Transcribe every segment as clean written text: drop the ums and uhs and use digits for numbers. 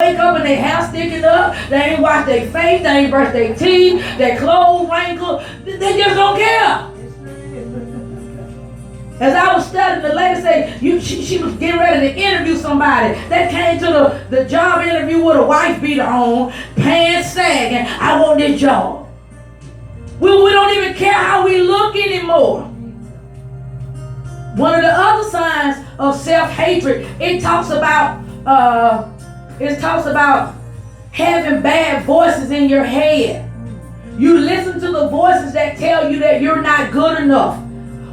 wake up and their hair sticking up. They ain't wash their face. They ain't brush their teeth. Their clothes wrinkled. They just don't care. As I was studying, the lady said she was getting ready to interview somebody. That came to the job interview with a wife beater on, pants sagging. I want this job. We don't even care how we look anymore. One of the other signs of self-hatred, it talks about having bad voices in your head. You listen to the voices that tell you that you're not good enough.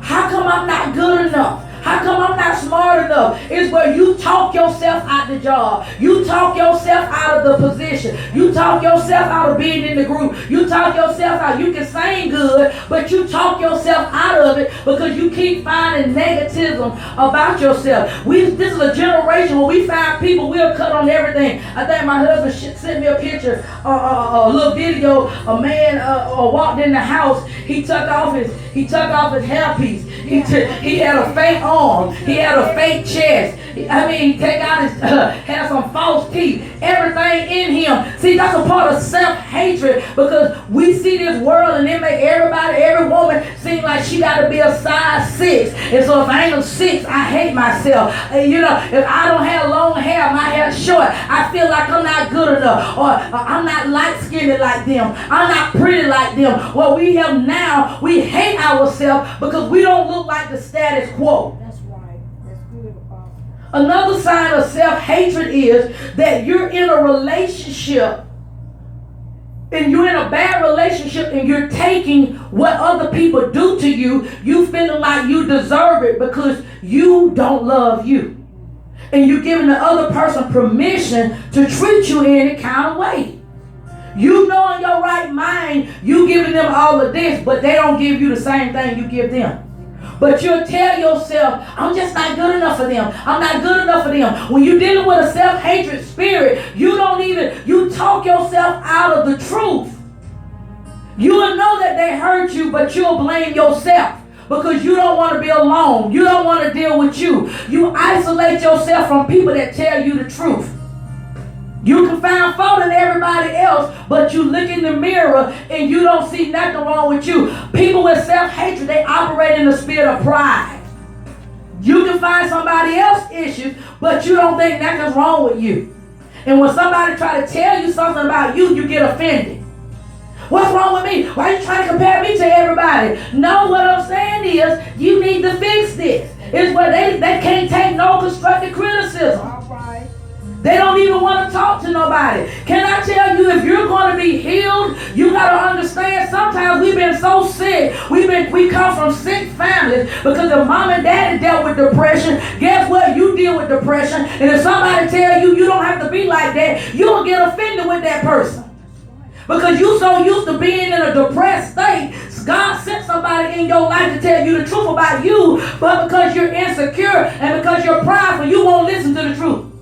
How come I'm not good enough? How come I'm not smart enough? It's where you talk yourself out the job. You talk yourself out of the position. You talk yourself out of being in the group. You talk yourself out. You can sing good, but you talk yourself out of it because you keep finding negativism about yourself. This is a generation where we find people, we'll cut on everything. I think my husband sent me a picture, a little video. A man walked in the house. He took off his hairpiece. He had a fake arm. He had a fake chest. He take out his, had some false teeth. Everything in him. See, that's a part of self-hatred because we see this world and it make every woman seem like she got to be a size 6. And so if I ain't a 6, I hate myself. If I don't have long hair, my hair's short, I feel like I'm not good enough. Or I'm not light-skinned like them. I'm not pretty like them. What we have now, we hate ourselves because we don't look like the status quo. That's right. That's good, Apostle. Another sign of self-hatred is that you're in a relationship and you're in a bad relationship and you're taking what other people do to you, you feeling like you deserve it because you don't love you. And you're giving the other person permission to treat you in any kind of way. You know in your right mind, you giving them all of this, but they don't give you the same thing you give them. But you'll tell yourself, I'm just not good enough for them. I'm not good enough for them. When you're dealing with a self-hatred spirit, you talk yourself out of the truth. You will know that they hurt you, but you'll blame yourself because you don't want to be alone. You don't want to deal with you. You isolate yourself from people that tell you the truth. You can find fault in everybody else, but you look in the mirror and you don't see nothing wrong with you. People with self-hatred, they operate in the spirit of pride. You can find somebody else's issues, but you don't think nothing's wrong with you. And when somebody try to tell you something about you, you get offended. What's wrong with me? Why are you trying to compare me to everybody? No, what I'm saying is you need to fix this. It's where they can't take no constructive criticism. All right. They don't even want to talk to nobody. Can I tell you, if you're going to be healed, you got to understand sometimes we've been so sick. We come from sick families because if mom and daddy dealt with depression, guess what? You deal with depression. And if somebody tell you you don't have to be like that, you'll get offended with that person. Because you're so used to being in a depressed state, God sent somebody in your life to tell you the truth about you, but because you're insecure and because you're prideful, you won't listen to the truth.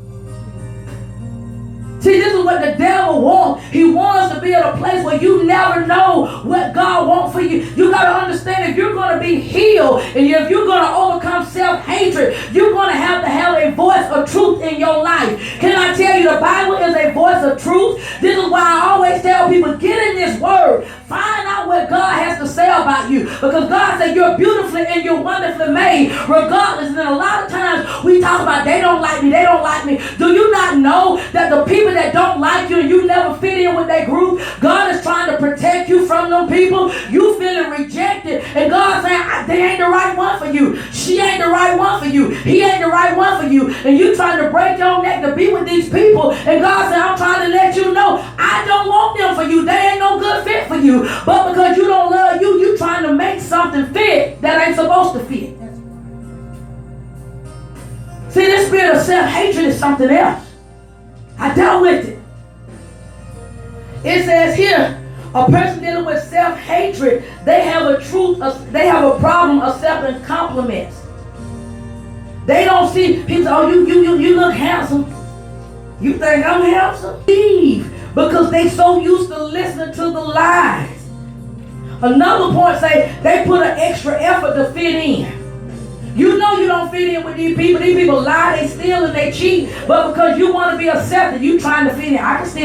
See, this is what the devil wants. He wants us to be at a place where you never know what God wants for you. You got to understand if you're going to be healed and if you're going to overcome self-hatred, you're going to have a voice of truth in your life. Can I tell you, the Bible is a voice of truth? This is why I always tell people, get in this word. Find out what God has to say about you. Because God said you're beautifully and you're wonderfully made regardless. And a lot of times we talk about they don't like me, they don't like me. Do you not know that the people that don't like you and you never fit in with that group, God is trying to protect you from them people? You feeling rejected and God saying they ain't the right one for you. She ain't the right one for you. He ain't the right one for you. And you trying to break your neck to be with these people. And God said, I'm trying to let you know I don't want them for you. They ain't no good fit for you. But because you don't love you, you trying to make something fit that ain't supposed to fit. See, this spirit of self-hatred is something else. I dealt with it. It says here, a person dealing with self-hatred, they have a problem accepting compliments. They don't see people say, oh, you look handsome. You think I'm handsome? Leave, because they so used to listening to the lies. Another point say they put an extra effort to fit in. You know you don't fit in with these people. These people lie, they steal, and they cheat. But because you want to be accepted, you trying to fit in. I can still